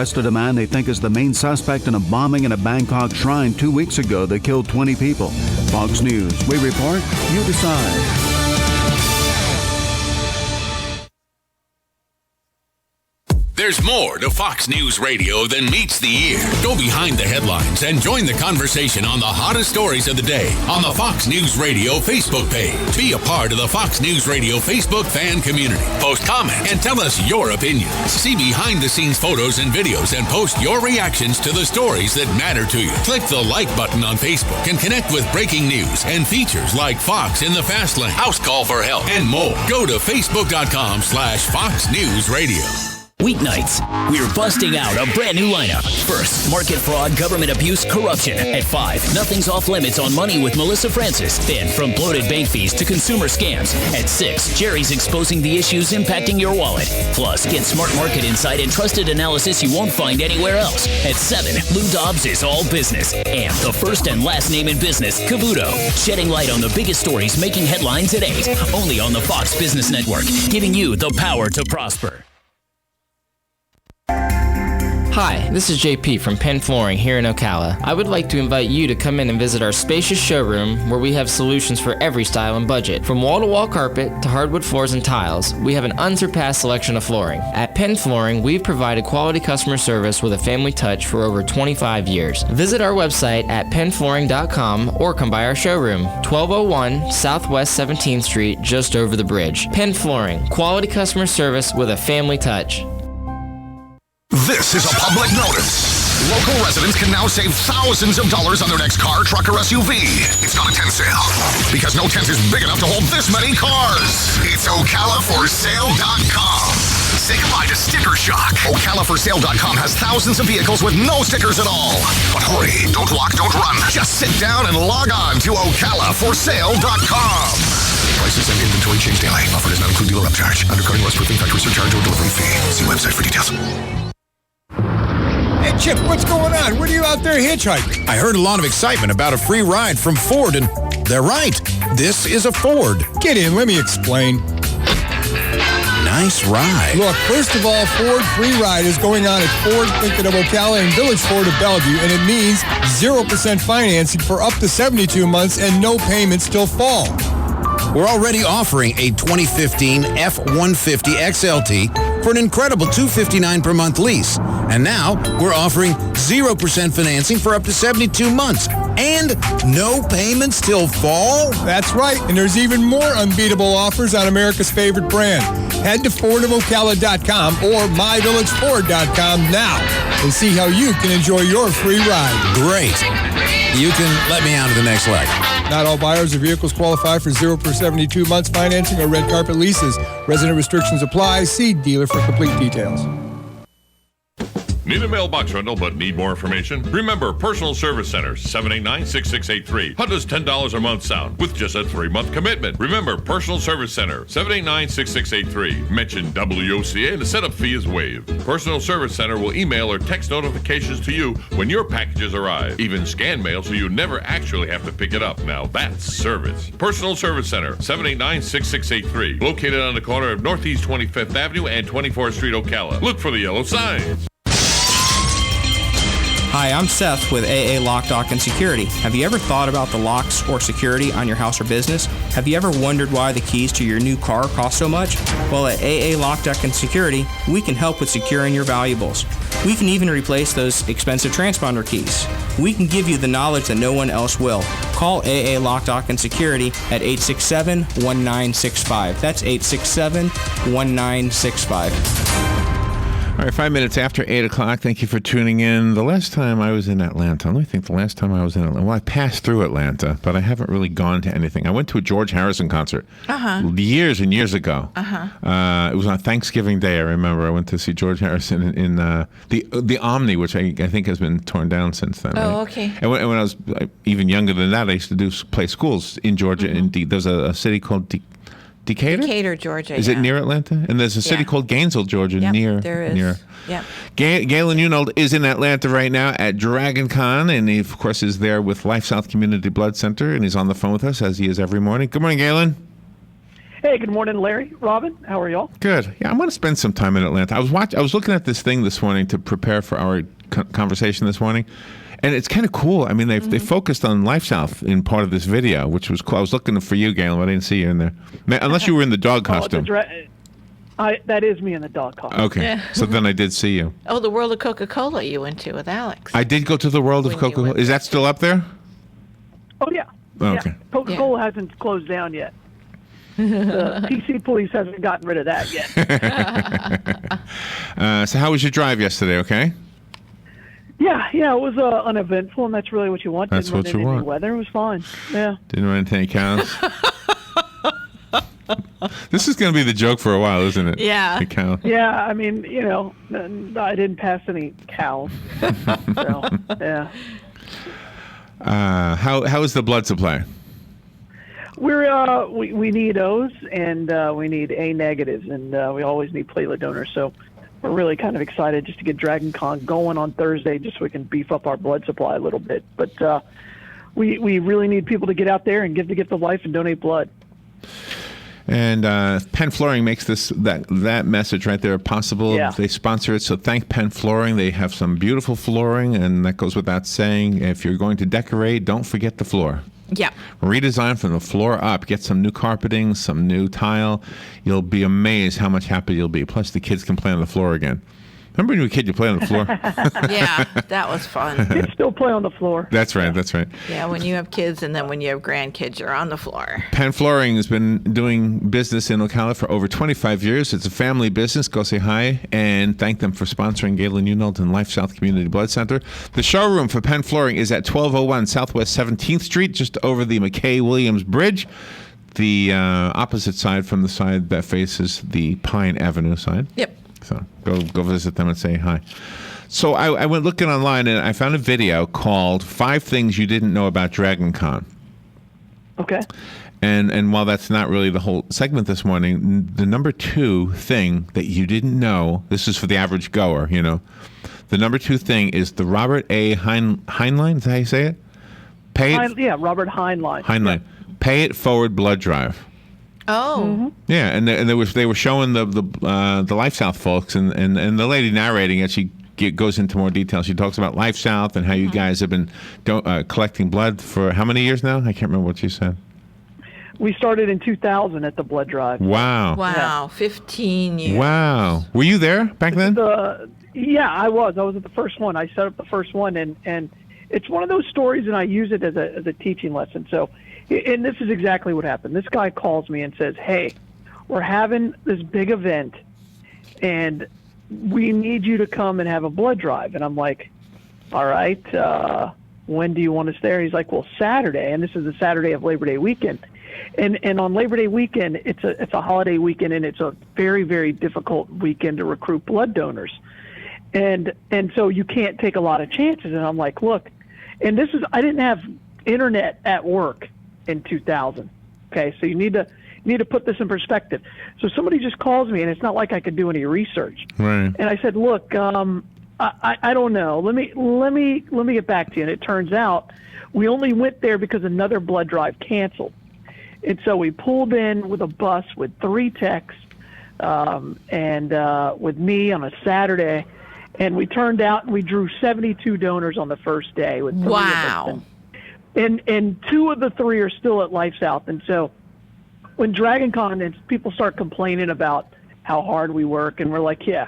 arrested a man they think is the main suspect in a bombing in a Bangkok shrine 2 weeks ago that killed 20 people. Fox News. We report, you decide. There's more to Fox News Radio than meets the ear. Go behind the headlines and join the conversation on the hottest stories of the day on the Fox News Radio Facebook page. Be a part of the Fox News Radio Facebook fan community. Post comments and tell us your opinions. See behind-the-scenes photos and videos and post your reactions to the stories that matter to you. Click the like button on Facebook and connect with breaking news and features like Fox in the Fast Lane, House Call for Help, and more. Go to Facebook.com/Fox News Radio. Weeknights, we're busting out a brand new lineup. First, market fraud, government abuse, corruption. At 5, nothing's off limits on money with Melissa Francis. Then, from bloated bank fees to consumer scams. At 6, Jerry's exposing the issues impacting your wallet. Plus, get smart market insight and trusted analysis you won't find anywhere else. At 7, Lou Dobbs is all business. And the first and last name in business, Cavuto, shedding light on the biggest stories making headlines at 8. Only on the Fox Business Network, giving you the power to prosper. Hi, this is JP from Penn Flooring here in Ocala. I would like to invite you to come in and visit our spacious showroom where we have solutions for every style and budget. From wall-to-wall carpet to hardwood floors and tiles, we have an unsurpassed selection of flooring. At Penn Flooring, we've provided quality customer service with a family touch for over 25 years. Visit our website at pennflooring.com or come by our showroom, 1201 Southwest 17th Street, just over the bridge. Penn Flooring, quality customer service with a family touch. This is a public notice. Local residents can now save thousands of dollars on their next car, truck, or SUV. It's not a tent sale, because no tent is big enough to hold this many cars. It's OcalaForSale.com. Say goodbye to sticker shock. OcalaForSale.com has thousands of vehicles with no stickers at all. But hurry, don't walk, don't run. Just sit down and log on to OcalaForSale.com. Prices and inventory change daily. Offer does not include dealer upcharge, undercutting, loss proofing, factory surcharge, or delivery fee. See website for details. Hey, Chip, what's going on? What are you out there hitchhiking? I heard a lot of excitement about a free ride from Ford, and they're right. This is a Ford. Get in, let me explain. Nice ride. Look, first of all, Ford Free Ride is going on at Ford Lincoln of Ocala and Village Ford of Bellevue, and it means 0% financing for up to 72 months and no payments till fall. We're already offering a 2015 F-150 XLT for an incredible $259 per month lease. And now we're offering 0% financing for up to 72 months and no payments till fall. That's right, and there's even more unbeatable offers on America's favorite brand. Head to FordofOcala.com or MyVillageFord.com now and see how you can enjoy your free ride. Great. You can let me out of the next leg. Not all buyers or vehicles qualify for 0 per 72 months financing or red carpet leases. Resident restrictions apply. See dealer for complete details. Need a mailbox rental but need more information? Remember Personal Service Center, 789-6683. How does $10 a month sound with just a 3-month commitment? Remember Personal Service Center, 789-6683. Mention WOCA and the setup fee is waived. Personal Service Center will email or text notifications to you when your packages arrive. Even scan mail so you never actually have to pick it up. Now that's service. Personal Service Center, 789-6683. Located on the corner of Northeast 25th Avenue and 24th Street, Ocala. Look for the yellow signs. Hi, I'm Seth with AA Lock, Dock, and Security. Have you ever thought about the locks or security on your house or business? Have you ever wondered why the keys to your new car cost so much? Well, at AA Lock, Dock, and Security, we can help with securing your valuables. We can even replace those expensive transponder keys. We can give you the knowledge that no one else will. Call AA Lock, Dock, and Security at 867-1965. That's 867-1965. All right, 5 minutes after 8 o'clock. Thank you for tuning in. The last time I was in Atlanta, let me think, the last time I was in Atlanta, well, I passed through Atlanta, but I haven't really gone to anything. I went to a George Harrison concert years and years ago. It was on Thanksgiving Day, I remember. I went to see George Harrison in the Omni, which I think has been torn down since then. Oh, okay. And when I was even younger than that, I used to play schools in Georgia. There's a city called Decatur? Decatur, Georgia. Is it near Atlanta? And there's a city called Gainesville, Georgia, near. There is. Near. Yep. Galen Unold is in Atlanta right now at DragonCon, and he, of course, is there with LifeSouth Community Blood Center, and he's on the phone with us, as he is every morning. Good morning, Galen. Hey, good morning, Larry, Robin. How are y'all? Good. Yeah, I'm going to spend some time in Atlanta. I was looking at this thing this morning to prepare for our conversation this morning, and it's kind of cool. I mean, they focused on LifeSouth in part of this video, which was cool. I was looking for you, Galen, but I didn't see you in there, unless you were in the dog costume. That is me in the dog costume. Okay, Yeah. so then I did see you. Oh, the World of Coca-Cola you went to with Alex. I did go to the World of Coca-Cola. Is that still up there? Oh, yeah. Okay. Yeah. Coca-Cola hasn't closed down yet. The PC police hasn't gotten rid of that yet. So how was your drive yesterday, okay? Yeah, it was uneventful, and that's really what you want. That's Didn't what run you into any want. Weather was fine. Yeah. Didn't run into any cows? This is going to be the joke for a while, isn't it? Yeah. The cow. Yeah, I mean, I didn't pass any cows. So, yeah. How is the blood supply? We need O's and we need A negatives, and we always need platelet donors. So we're really kind of excited just to get DragonCon going on Thursday, just so we can beef up our blood supply a little bit. But we really need people to get out there and give the gift of life and donate blood. And Penn Flooring makes that message right there possible. Yeah. They sponsor it, so thank Penn Flooring. They have some beautiful flooring, and that goes without saying. If you're going to decorate, don't forget the floor. Yeah. Redesign from the floor up. Get some new carpeting, some new tile. You'll be amazed how much happier you'll be. Plus, the kids can play on the floor again. Remember when you were a kid, you played on the floor? Yeah, that was fun. Kids still play on the floor. That's right. That's right. Yeah, when you have kids and then when you have grandkids, you're on the floor. Penn Flooring has been doing business in Ocala for over 25 years. It's a family business. Go say hi and thank them for sponsoring Galen, Unold, and LifeSouth Community Blood Center. The showroom for Penn Flooring is at 1201 Southwest 17th Street, just over the McKay-Williams Bridge, the opposite side from the side that faces the Pine Avenue side. Yep. So go visit them and say hi. So I went looking online and I found a video called 5 Things You Didn't Know About DragonCon. Okay. And while that's not really the whole segment this morning, the number 2 thing that you didn't know, this is for the average goer, the number 2 thing is the Robert A. Heinlein, is that how you say it? Robert Heinlein. Heinlein. Yeah. Pay It Forward blood drive. Oh. Mm-hmm. Yeah, and they were showing the LifeSouth folks, and the lady narrating it, she goes into more detail. She talks about LifeSouth and how you guys have been collecting blood for how many years now? I can't remember what she said. We started in 2000 at the blood drive. Wow. Wow, 15 years. Wow. Were you there back then? Yeah, I was. I was at the first one. I set up the first one, and it's one of those stories, and I use it as a teaching lesson. So. And this is exactly what happened. This guy calls me and says, hey, we're having this big event, and we need you to come and have a blood drive. And I'm like, all right, when do you want us there? He's like, well, Saturday, and this is the Saturday of Labor Day weekend. And on Labor Day weekend, it's a holiday weekend, and it's a very, very difficult weekend to recruit blood donors. And so you can't take a lot of chances. And I'm like, look, and I didn't have internet at work in 2000. Okay, so you need to put this in perspective. So somebody just calls me, and it's not like I could do any research. Right. And I said, look, I don't know. Let me get back to you. And it turns out we only went there because another blood drive canceled. And so we pulled in with a bus with 3 techs and with me on a Saturday, and we turned out and we drew 72 donors on the first day with 3 wow. of us. And 2 of the 3 are still at LifeSouth. And so when DragonCon and people start complaining about how hard we work, and we're like, yeah,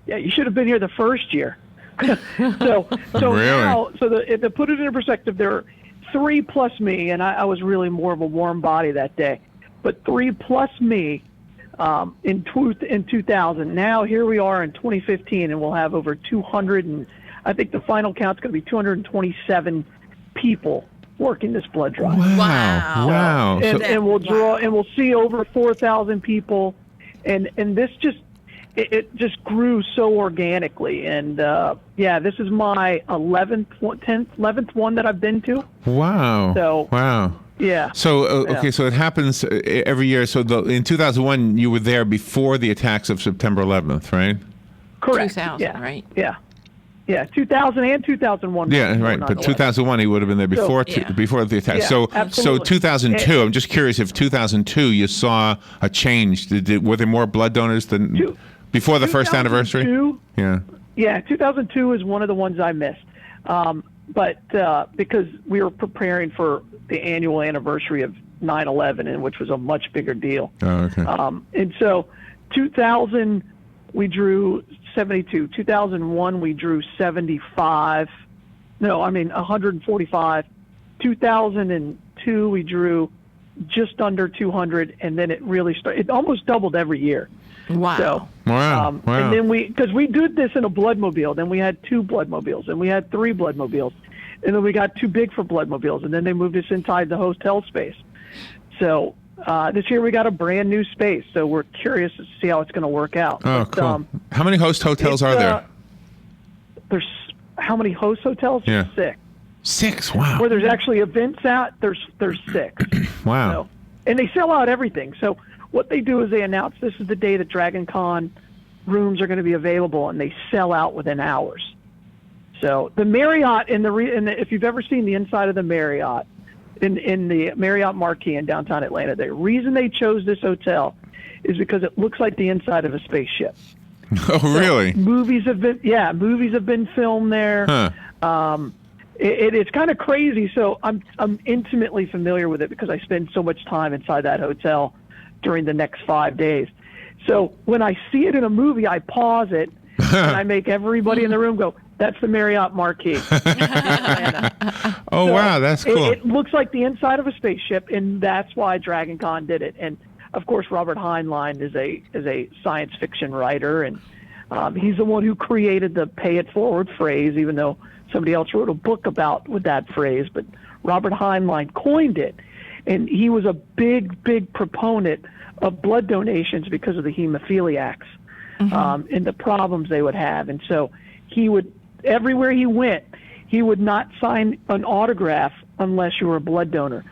you should have been here the first year. so really? Now, to put it in perspective, there are 3 plus me, and I was really more of a warm body that day, but 3 plus me in 2000. Now here we are in 2015, and we'll have over 200, and I think the final count's going to be 227 people working this blood drive. Wow. And we'll draw, and we'll see over 4,000 people, and this just it just grew so organically. And this is my 11th one that I've been to. Wow. So wow. Yeah. So okay, so it happens every year. So in 2001, you were there before the attacks of September 11th, right? Correct. 2000, yeah. right? Yeah. Yeah, 2000 and 2001. Yeah, right. But 2001, he would have been there before before the attack. Yeah, so absolutely. 2002. I'm just curious if 2002 you saw a change. Were there more blood donors than before the first anniversary? Yeah. Yeah, 2002 is one of the ones I missed, but because we were preparing for the annual anniversary of 9/11, and which was a much bigger deal. Oh, okay. And so 2000 we drew 72. 2001 we drew 75. No, I mean 145. 2002 we drew just under 200, and then it really started. It almost doubled every year. Wow. So, wow. And then because we did this in a bloodmobile, then we had 2 bloodmobiles, and we had 3 bloodmobiles, and then we got too big for bloodmobiles, and then they moved us inside the hotel space. So this year we got a brand new space, so we're curious to see how it's going to work out. Oh, but, cool. How many host hotels are there? There's how many host hotels? Yeah. 6. 6. Wow. Where there's actually events at, there's 6. Wow. So, and they sell out everything. So what they do is they announce this is the day that DragonCon rooms are going to be available, and they sell out within hours. So the Marriott if you've ever seen the inside of the Marriott in the Marriott Marquis in downtown Atlanta, the reason they chose this hotel is because it looks like the inside of a spaceship. Oh, really? Movies have been filmed there. Huh. It's kind of crazy. So I'm intimately familiar with it because I spend so much time inside that hotel during the next 5 days. So when I see it in a movie, I pause it and I make everybody in the room go, "That's the Marriott Marquis." Oh, wow, that's cool. It looks like the inside of a spaceship, and that's why DragonCon did it. And of course, Robert Heinlein is a science fiction writer, and he's the one who created the "pay it forward" phrase, even though somebody else wrote a book with that phrase. But Robert Heinlein coined it, and he was a big proponent of blood donations because of the hemophiliacs and the problems they would have. And so he would, everywhere he went, he would not sign an autograph unless you were a blood donor.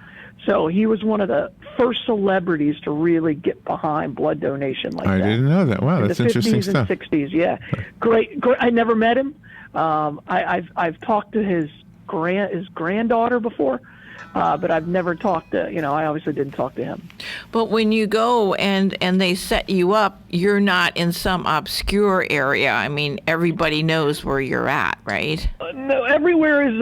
So he was one of the first celebrities to really get behind blood donation like that. I didn't know that. Wow, that's interesting stuff. In the 50s and 60s, yeah. Great. I never met him. I've talked to his granddaughter before, but I've never talked to, I obviously didn't talk to him. But when you go and they set you up, you're not in some obscure area. I mean, everybody knows where you're at, right? No, everywhere is,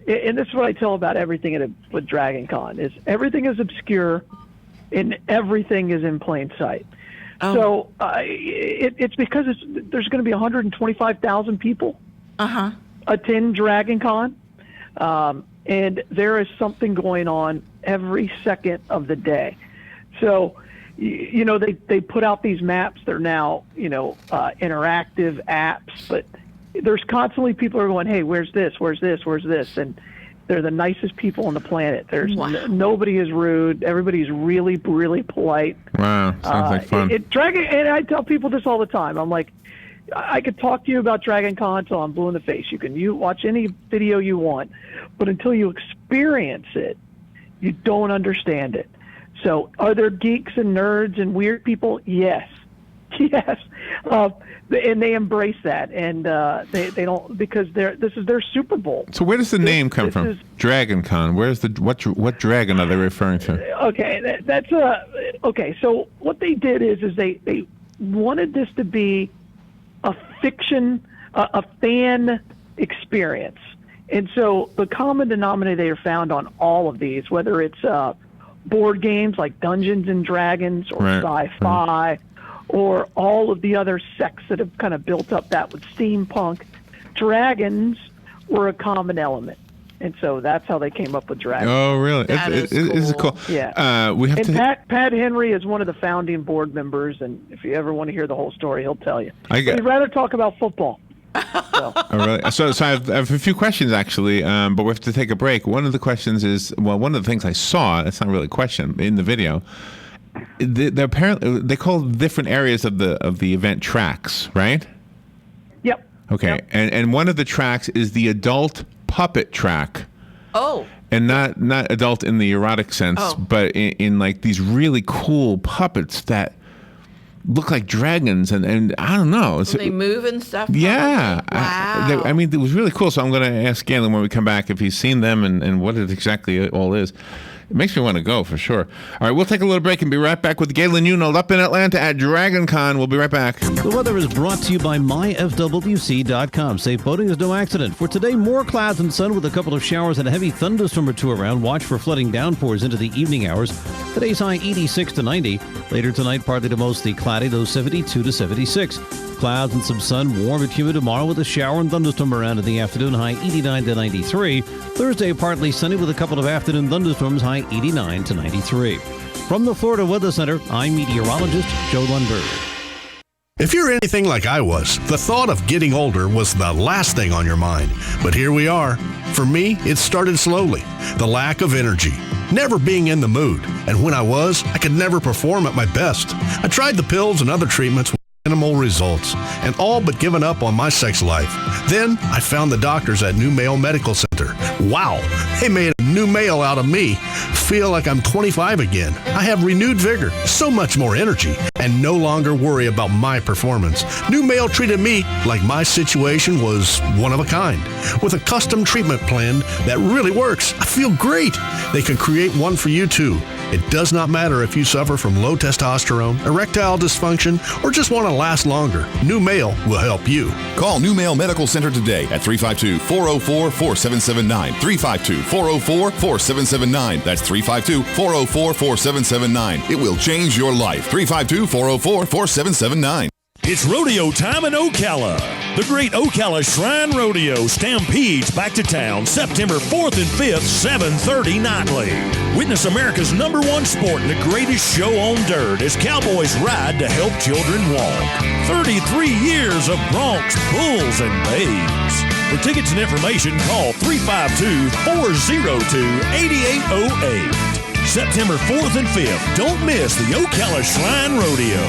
and this is what I tell about everything with DragonCon, is everything is obscure and everything is in plain sight. Oh. So it's because there's going to be 125,000 people attend DragonCon. And there is something going on every second of the day. So, they put out these maps. They're now, interactive apps, but there's constantly people are going, "Hey, where's this? Where's this? Where's this?" And they're the nicest people on the planet. There's nobody is rude. Everybody's really, really polite. Wow, sounds like fun. And I tell people this all the time. I'm like, I could talk to you about DragonCon until I'm blue in the face. You can watch any video you want, but until you experience it, you don't understand it. So are there geeks and nerds and weird people? Yes. Yes. And they embrace that, and they don't, because this is their Super Bowl. So where does the name come from? DragonCon. Where's what dragon are they referring to? Okay, okay. So what they did is they wanted this to be a fiction, a fan experience. And so the common denominator found on all of these, whether it's board games like Dungeons and Dragons or sci-fi, or all of the other sects that have kind of built up that with steampunk, dragons were a common element. And so that's how they came up with dragons. Oh, really? It's cool. Yeah. We have Pat Henry is one of the founding board members, and if you ever want to hear the whole story, he'll tell you. He'd rather talk about football. So. Oh, really? So I have a few questions, actually, but we have to take a break. One of the questions is, one of the things I saw, it's not really a question, in the video, they're apparently, they call different areas of the event tracks, right? Yep. Okay, yep. And one of the tracks is the adult puppet track. Oh. And not adult in the erotic sense, but in like these really cool puppets that look like dragons, and I don't know. They move and stuff? Yeah. Wow. I mean, it was really cool. So I'm going to ask Galen when we come back if he's seen them and what it exactly all is. It makes me want to go for sure. All right, we'll take a little break and be right back with Galen Unold up in Atlanta at DragonCon. We'll be right back. The weather is brought to you by myfwc.com. Safe boating is no accident. For today, more clouds and sun with a couple of showers and a heavy thunderstorm or two around. Watch for flooding downpours into the evening hours. Today's high 86 to 90. Later tonight, partly to mostly cloudy, low 72 to 76. Clouds and some sun, warm and humid tomorrow with a shower and thunderstorm around in the afternoon, high 89 to 93. Thursday, partly sunny with a couple of afternoon thunderstorms, high 89 to 93. From the Florida Weather Center, I'm meteorologist Joe Lundberg. If you're anything like I was, the thought of getting older was the last thing on your mind. But here we are. For me, it started slowly. The lack of energy, never being in the mood. And when I was, I could never perform at my best. I tried the pills and other treatments with minimal results, and all but given up on my sex life. Then I found the doctors at New Male Medical Center. Wow, they made a new male out of me. Feel like I'm 25 again. I have renewed vigor, so much more energy, and no longer worry about my performance. New Male treated me like my situation was one of a kind, with a custom treatment plan that really works. I feel great. They can create one for you too. It does not matter if you suffer from low testosterone, erectile dysfunction, or just want to last longer. New Male will help you. Call New Male Medical Center today at 352-404-4779. 352-404-4779. That's 352-404-4779. It will change your life. 352-404-4779. It's rodeo time in Ocala. The Great Ocala Shrine Rodeo stampedes back to town September 4th and 5th, 7:30 nightly. Witness America's #1 sport and the greatest show on dirt as cowboys ride to help children walk. 33 years of broncs, bulls, and babes. For tickets and information, call 352-402-8808. September 4th and 5th. Don't miss the Ocala Shrine Rodeo.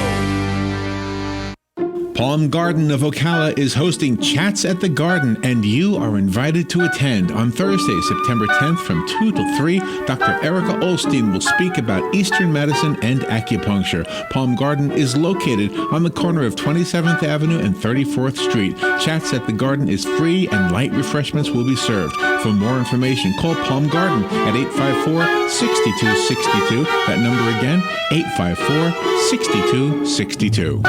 Palm Garden of Ocala is hosting Chats at the Garden, and you are invited to attend. On Thursday, September 10th from 2 till 3, Dr. Erica Olstein will speak about Eastern medicine and acupuncture. Palm Garden is located on the corner of 27th Avenue and 34th Street. Chats at the Garden is free and light refreshments will be served. For more information, call Palm Garden at 854-6262. That number again, 854-6262.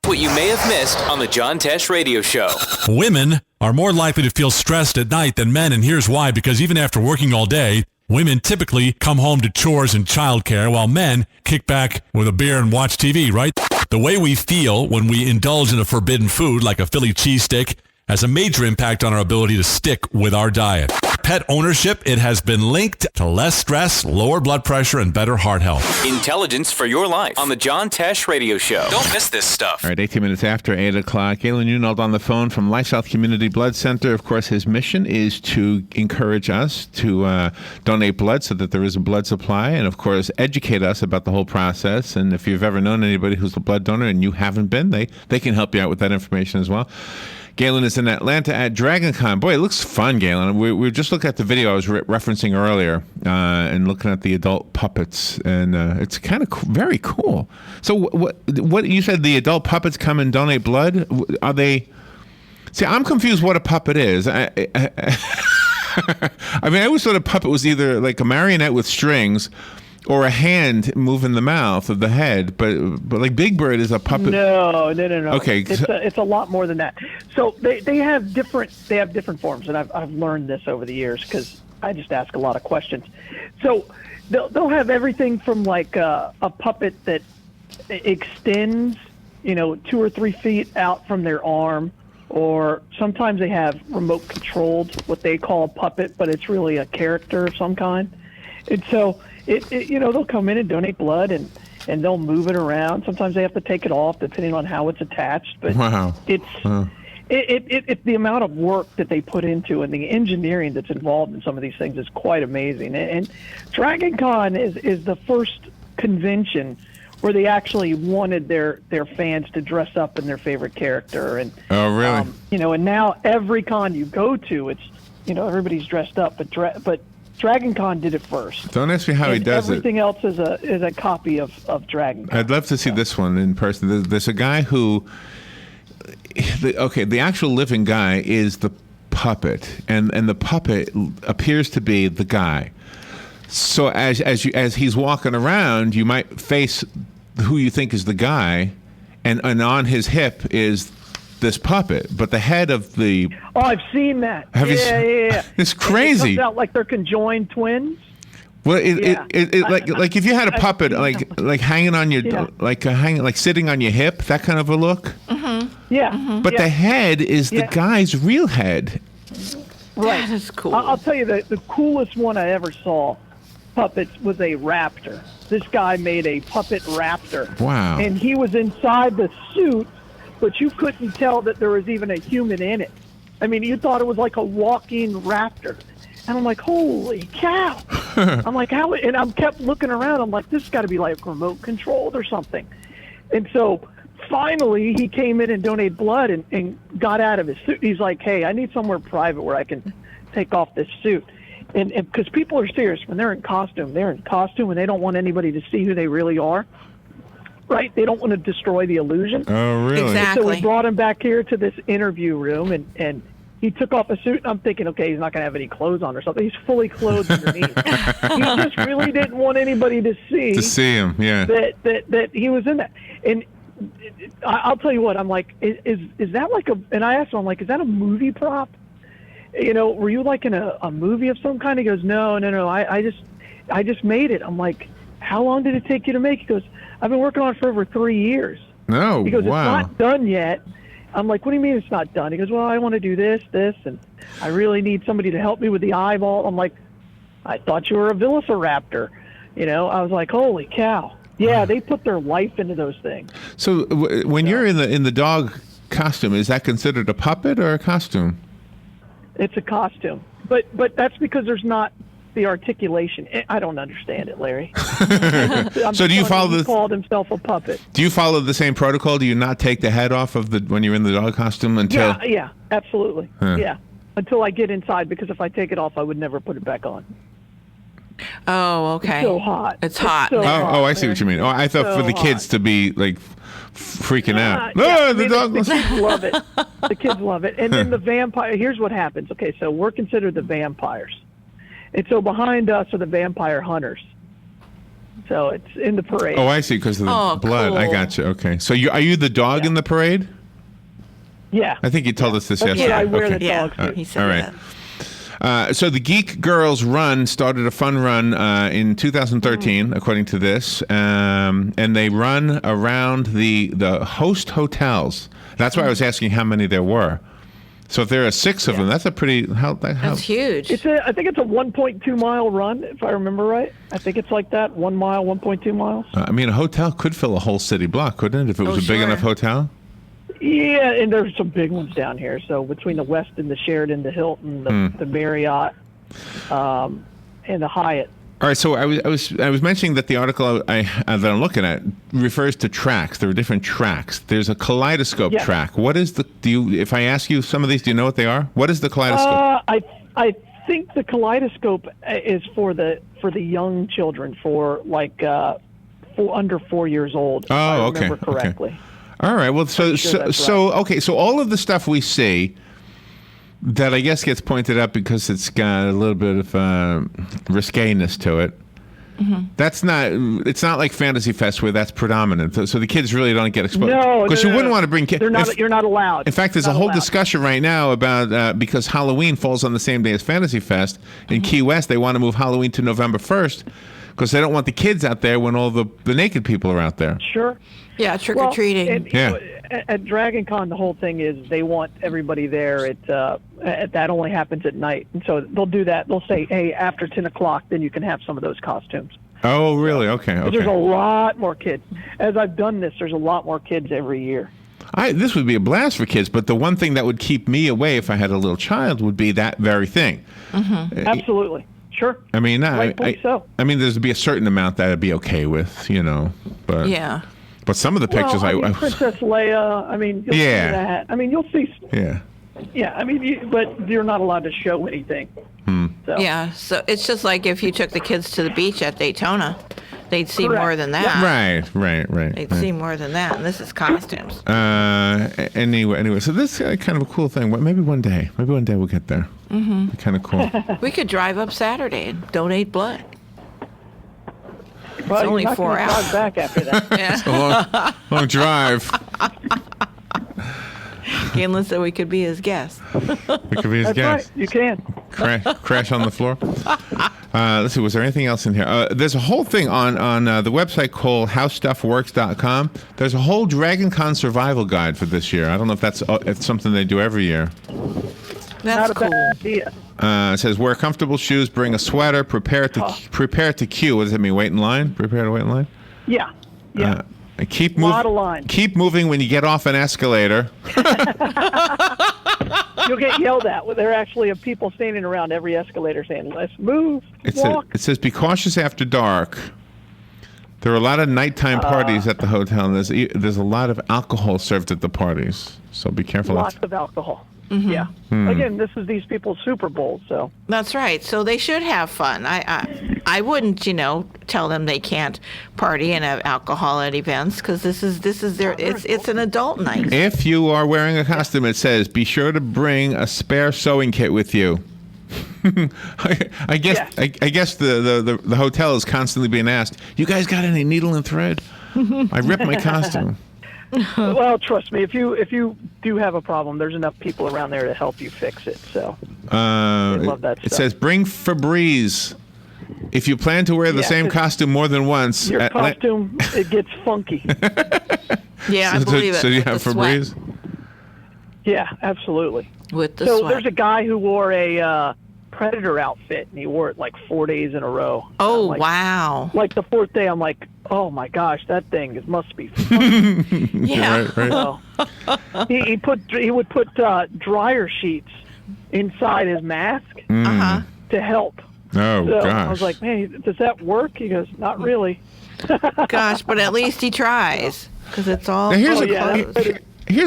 What you may have missed on the John Tesh Radio Show. Women are more likely to feel stressed at night than men, and here's why. Because even after working all day, women typically come home to chores and childcare, while men kick back with a beer and watch TV, right? The way we feel when we indulge in a forbidden food like a Philly cheesesteak has a major impact on our ability to stick with our diet. Pet ownership, it has been linked to less stress, lower blood pressure, and better heart health. Intelligence for your life on the John Tesh Radio Show. Don't miss this stuff. All right, 18 minutes after 8 o'clock. Galen Unold on the phone from LifeSouth Community Blood Center. Of course, his mission is to encourage us to donate blood so that there is a blood supply, and of course, educate us about the whole process. And if you've ever known anybody who's a blood donor and you haven't been, they can help you out with that information as well. Galen is in Atlanta at DragonCon. Boy, it looks fun, Galen. We were just looking at the video I was referencing earlier and looking at the adult puppets, and it's kind of very cool. So what you said, the adult puppets come and donate blood? Are they... See, I'm confused what a puppet is. I mean, I always thought a puppet was either like a marionette with strings or a hand moving the mouth of the head, but like Big Bird is a puppet. No. Okay, it's a lot more than that. So they have different forms, and I've learned this over the years because I just ask a lot of questions. So they'll have everything from like a puppet that extends, 2 or 3 feet out from their arm, or sometimes they have remote controlled, what they call a puppet, but it's really a character of some kind. And so they'll come in and donate blood, and they'll move it around. Sometimes they have to take it off depending on how it's attached. But wow. It's the amount of work that they put into and the engineering that's involved in some of these things is quite amazing. And DragonCon is the first convention where they actually wanted their fans to dress up in their favorite character. And oh, really? And now every con you go to, it's everybody's dressed up, but DragonCon did it first. Don't ask me how he does everything else is a copy of DragonCon. I'd love to see this one in person. There's a guy who, the actual living guy is the puppet, and the puppet appears to be the guy. So as he's walking around, you might face who you think is the guy, and on his hip is this puppet, but the head of the... Oh, I've seen that. Yeah. It's crazy. It comes out like they're conjoined twins. Well, like if you had a puppet like hanging on your like sitting on your hip, that kind of a look. Mm-hmm. Yeah. Mm-hmm. But the head is the guy's real head. Right. That is cool. I'll tell you the coolest one I ever saw puppets was a raptor. This guy made a puppet raptor. Wow. And he was inside the suit, but you couldn't tell that there was even a human in it. I mean, you thought it was like a walking raptor. And I'm like, holy cow. I'm like, how? And I kept looking around. I'm like, this has got to be like remote controlled or something. And so finally he came in and donated blood and got out of his suit. He's like, hey, I need somewhere private where I can take off this suit. And because people are serious when they're in costume and they don't want anybody to see who they really are. Right? They don't want to destroy the illusion. Oh, really? Exactly. So we brought him back here to this interview room, and he took off a suit, and I'm thinking, okay, he's not going to have any clothes on or something. He's fully clothed underneath. He just really didn't want anybody to see. To see him, yeah. That he was in that. And I'll tell you what, I'm like, is that like a, and I asked him, I'm like, is that a movie prop? You know, were you like in a movie of some kind? He goes, no, I just made it. I'm like, how long did it take you to make? He goes, I've been working on it for over 3 years. No, He goes, wow. it's not done yet. I'm like, what do you mean it's not done? He goes, well, I want to do this, and I really need somebody to help me with the eyeball. I'm like, I thought you were a velociraptor. You know, I was like, holy cow. Yeah, they put their life into those things. So when you're in the dog costume, is that considered a puppet or a costume? It's a costume. But that's because there's not the articulation. I don't understand it, Larry. So do you follow He called himself a puppet. Do you follow the same protocol? Do you not take the head off of when you're in the dog costume until? Yeah, absolutely. Huh. Yeah, until I get inside, because if I take it off, I would never put it back on. Oh, okay. It's so hot. It's hot. so hot, I see what you mean. Oh, I thought for the kids to be like freaking out. Yeah, The dog. the kids love it. The kids love it. And then the vampire. Here's what happens. Okay, so we're considered the vampires. And so behind us are the vampire hunters. So it's in the parade. Oh, I see, because of the blood. cool. I got you. Okay. So are you the dog in the parade? Yeah. I think you told us this That's yesterday. what I wear okay. the dogs to. He said All right. So the Geek Girls Run started a fun run in 2013, according to this, and they run around the host hotels. That's why I was asking how many there were. So if there are 6 of them, that's a pretty... That's huge. I think it's a 1.2 mile run, if I remember right. I think it's like that, 1 mile, 1.2 miles. I mean, a hotel could fill a whole city block, couldn't it, if it was a big enough hotel? Yeah, and there's some big ones down here. So between the Westin, the Sheraton, the Hilton, the Marriott, and the Hyatt. All right, so I was mentioning that the article that I'm looking at refers to tracks. There are different tracks. There's a kaleidoscope track. What is if I ask you some of these, do you know what they are? What is the kaleidoscope? I think the kaleidoscope is for the young children, for like for under 4 years old. If I remember correctly. Okay. All right. Well, so all of the stuff we see that I guess gets pointed out because it's got a little bit of risqueness to it. Mm-hmm. It's not like Fantasy Fest where that's predominant. So the kids really don't get exposed. No, because you wouldn't want to bring kids. You're not allowed. In fact, there's a whole discussion right now about because Halloween falls on the same day as Fantasy Fest in Key West. They want to move Halloween to November 1st because they don't want the kids out there when all the naked people are out there. Sure. Yeah, trick-or-treating. At DragonCon, the whole thing is they want everybody there. That only happens at night. And so they'll do that. They'll say, hey, after 10 o'clock, then you can have some of those costumes. Oh, really? Okay. There's a lot more kids. As I've done this, there's a lot more kids every year. This would be a blast for kids, but the one thing that would keep me away if I had a little child would be that very thing. Mm-hmm. Absolutely. Sure. I mean, so. I mean, there'd be a certain amount that I'd be okay with, but yeah. But some of the pictures, Princess Leia. I mean, you'll see that. I mean, you'll see. Yeah. Yeah. I mean, but you're not allowed to show anything. So Yeah, so it's just like if you took the kids to the beach at Daytona, they'd see more than that. Right. They'd see more than that, and this is costumes. Anyway, so this is kind of a cool thing. Maybe one day we'll get there. Mm-hmm. Kind of cool. We could drive up Saturday and donate blood. Well, it's only you're not 4 gonna hours. drive back after that. It's a long drive. Galen said we could be his guests. We could be his That's guest. right. You can. Crash on the floor. Let's see. Was there anything else in here? There's a whole thing on the website called howstuffworks.com. There's a whole DragonCon survival guide for this year. I don't know if that's it's something they do every year. That's cool. Idea. It says wear comfortable shoes, bring a sweater, prepare to queue. What does that mean? Wait in line? Prepare to wait in line? Yeah. And keep Lot of lines. Keep moving when you get off an escalator. You'll get yelled at. There actually are people standing around every escalator saying, "Let's move, walk." It says be cautious after dark. There are a lot of nighttime parties at the hotel, and there's a lot of alcohol served at the parties. So be careful. Lots of alcohol. Mm-hmm. Yeah. Again, this is these people's Super Bowl, so. That's right. So they should have fun. I wouldn't, tell them they can't party and have alcohol at events because this is their it's an adult night. If you are wearing a costume, it says be sure to bring a spare sewing kit with you. I guess the hotel is constantly being asked, "You guys got any needle and thread?" I ripped my costume. Well, trust me, if you do have a problem, there's enough people around there to help you fix it. So I love that it stuff. says bring Febreze. If you plan to wear the same costume more than once, Your costume it gets funky. Yeah, I believe it. So you with have the sweat. Febreze? Yeah, absolutely. With the so sweat. there's a guy who wore a Predator outfit, and he wore it like 4 days in a row. Oh, like, wow. Like the fourth day, I'm like, oh my gosh, that thing must be fun. Yeah. Right. So, he would put dryer sheets inside his mask to help. Oh, so gosh. I was like, man, does that work? He goes, not really. Gosh, but at least he tries because it's all. Now, here's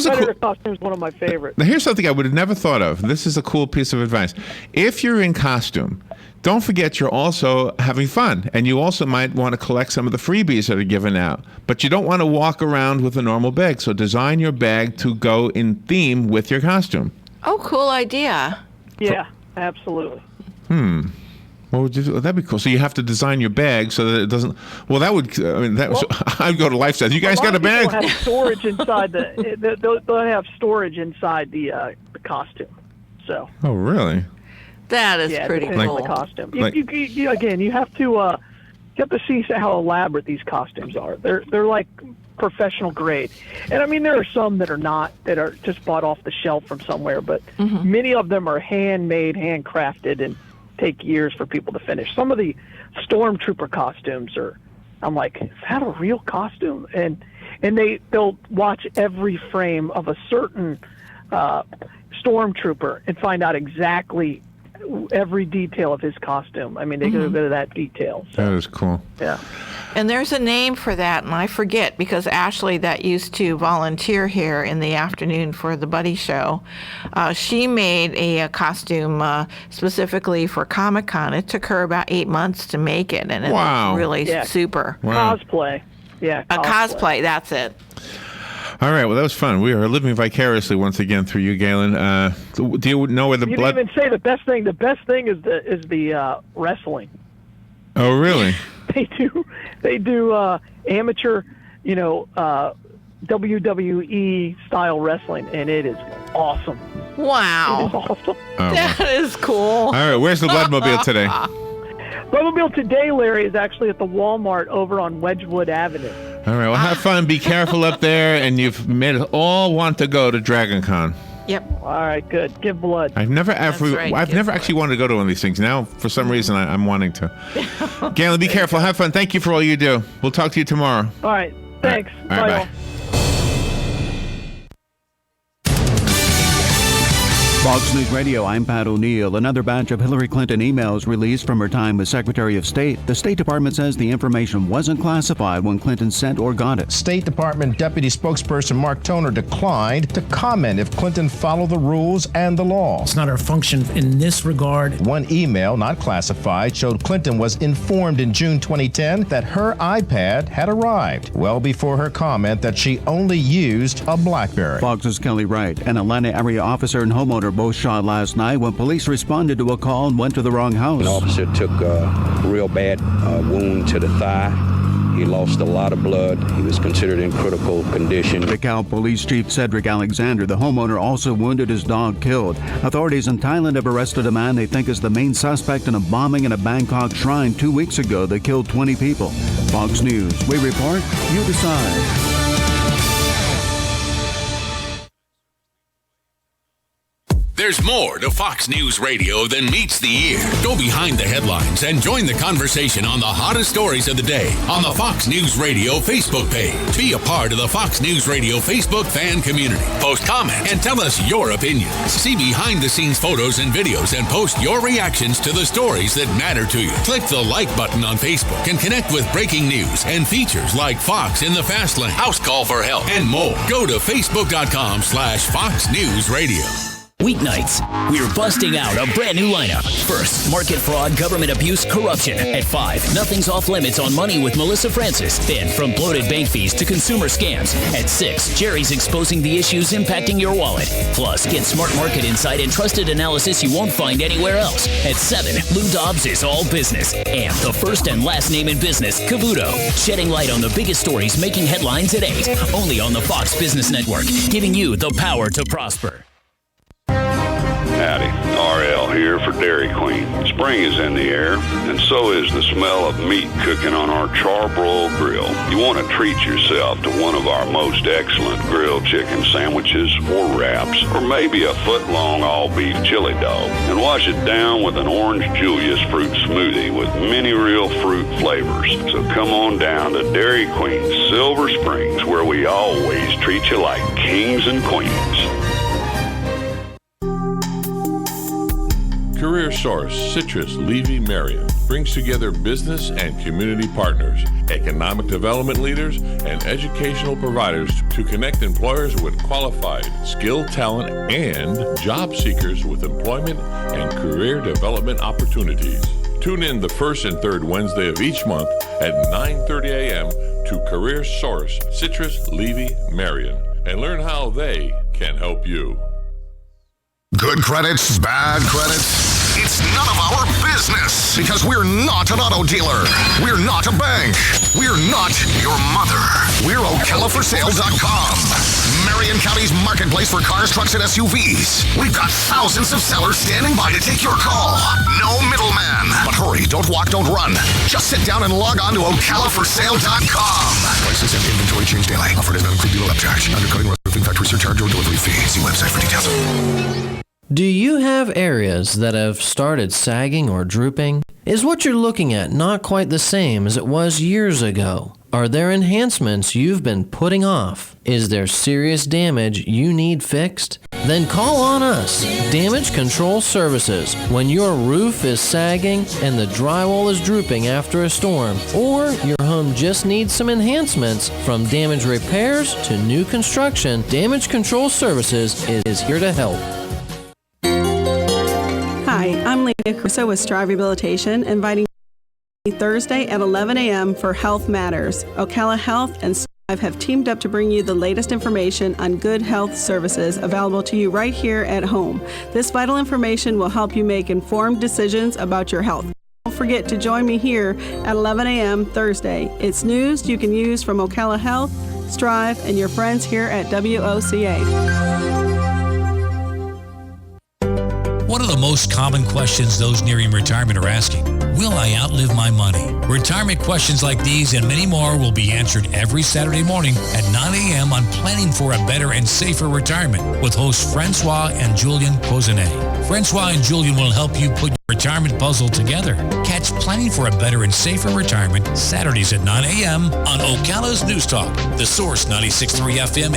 Predator costume is one of my favorites. Now, here's something I would have never thought of. This is a cool piece of advice. If you're in costume, don't forget you're also having fun, and you also might want to collect some of the freebies that are given out. But you don't want to walk around with a normal bag, so design your bag to go in theme with your costume. Oh, cool idea. Yeah, absolutely. What would you do? That'd be cool. So you have to design your bag so that it doesn't. Well, that would. I mean, I'd go to LifeSouth. You guys got a bag? People have storage inside they'll have storage inside the costume. So. Oh, really? That is pretty depending cool. on the costume. Like- You have to see how elaborate these costumes are. They're like professional grade, and I mean there are some that are not, that are just bought off the shelf from somewhere, but many of them are handmade, handcrafted, and take years for people to finish. Some of the stormtrooper costumes I'm like, is that a real costume? And they'll watch every frame of a certain stormtrooper and find out exactly every detail of his costume. I mean, they go to that detail. So, That is cool. yeah. And there's a name for that, and I forget because Ashley, that used to volunteer here in the afternoon for the Buddy Show, she made a costume specifically for Comic-Con. It took her about 8 months to make it, and it was really super. Wow. Cosplay. Yeah. A cosplay, that's it. All right. Well, that was fun. We are living vicariously once again through you, Galen. Do you know where the You blood? didn't even say the best thing. The best thing is the wrestling. Oh, really? They do amateur, WWE style wrestling, and it is awesome. Wow. It is awesome. That is cool. All right. Where's the Bloodmobile today? Bloodmobile today, Larry, is actually at the Walmart over on Wedgwood Avenue. All right. Well, have fun. Be careful up there, and you've made us all want to go to DragonCon. Yep. All right, good. Give blood. I've never right, I've give never actually wanted to go to one of these things. Now, for some reason, I'm wanting to. Galen, be careful. Have fun. Thank you for all you do. We'll talk to you tomorrow. All right. Thanks. All right, Bye. bye. Fox News Radio, I'm Pat O'Neill. Another batch of Hillary Clinton emails released from her time as Secretary of State. The State Department says the information wasn't classified when Clinton sent or got it. State Department Deputy Spokesperson Mark Toner declined to comment if Clinton followed the rules and the law. It's not our function in this regard. One email, not classified, showed Clinton was informed in June 2010 that her iPad had arrived, well before her comment that she only used a BlackBerry. Fox's Kelly Wright, an Atlanta area officer and homeowner, both shot last night when police responded to a call and went to the wrong house. An officer took a real bad wound to the thigh. He lost a lot of blood. He was considered in critical condition. DeKalb Police Chief Cedric Alexander, the homeowner, also wounded, his dog killed. Authorities in Thailand have arrested a man they think is the main suspect in a bombing in a Bangkok shrine 2 weeks ago that killed 20 people. Fox News, we report, you decide. There's more to Fox News Radio than meets the ear. Go behind the headlines and join the conversation on the hottest stories of the day on the Fox News Radio Facebook page. Be a part of the Fox News Radio Facebook fan community. Post comments and tell us your opinions. See behind-the-scenes photos and videos and post your reactions to the stories that matter to you. Click the like button on Facebook and connect with breaking news and features like Fox in the Fast Lane, House Call for Help, and more. Go to Facebook.com/Fox News Radio. Weeknights, we're busting out a brand new lineup. First, market fraud, government abuse, corruption. At 5, nothing's off limits on money with Melissa Francis. Then, from bloated bank fees to consumer scams. At 6, Jerry's exposing the issues impacting your wallet. Plus, get smart market insight and trusted analysis you won't find anywhere else. At 7, Lou Dobbs is all business. And the first and last name in business, Cavuto, shedding light on the biggest stories making headlines at 8. Only on the Fox Business Network, giving you the power to prosper. Howdy, RL here for Dairy Queen. Spring is in the air, and so is the smell of meat cooking on our charbroiled grill. You want to treat yourself to one of our most excellent grilled chicken sandwiches or wraps, or maybe a foot-long all-beef chili dog, and wash it down with an orange Julius fruit smoothie with many real fruit flavors. So come on down to Dairy Queen Silver Springs, where we always treat you like kings and queens. Career Source Citrus Levy Marion brings together business and community partners, economic development leaders, and educational providers to connect employers with qualified, skilled talent and job seekers with employment and career development opportunities. Tune in the first and third Wednesday of each month at 9:30 a.m. to Career Source Citrus Levy Marion and learn how they can help you. Good credits, bad credits. It's none of our business because we're not an auto dealer. We're not a bank. We're not your mother. We're OcalaForSale.com. Marion County's marketplace for cars, trucks, and SUVs. We've got thousands of sellers standing by to take your call. No middleman. But hurry, don't walk, don't run. Just sit down and log on to OcalaForSale.com. Prices and inventory change daily. Offer does not include dealer upcharge. Undercutting, roofing, factory surcharge, or delivery fee. See website for details. Do you have areas that have started sagging or drooping? Is what you're looking at not quite the same as it was years ago? Are there enhancements you've been putting off? Is there serious damage you need fixed? Then call on us, Damage Control Services. When your roof is sagging and the drywall is drooping after a storm, or your home just needs some enhancements, from damage repairs to new construction, Damage Control Services is here to help. Hi, I'm Lena Crusoe with Strive Rehabilitation, inviting you Thursday at 11 a.m. for Health Matters. Ocala Health and Strive have teamed up to bring you the latest information on good health services available to you right here at home. This vital information will help you make informed decisions about your health. Don't forget to join me here at 11 a.m. Thursday. It's news you can use from Ocala Health, Strive, and your friends here at WOCA. One of the most common questions those nearing retirement are asking, will I outlive my money? Retirement questions like these and many more will be answered every Saturday morning at 9 a.m. on Planning for a Better and Safer Retirement with hosts Francois and Julian Cozenet. Francois and Julian will help you put your retirement puzzle together. Catch Planning for a Better and Safer Retirement Saturdays at 9 a.m. on Ocala's News Talk, The Source 96.3 FM.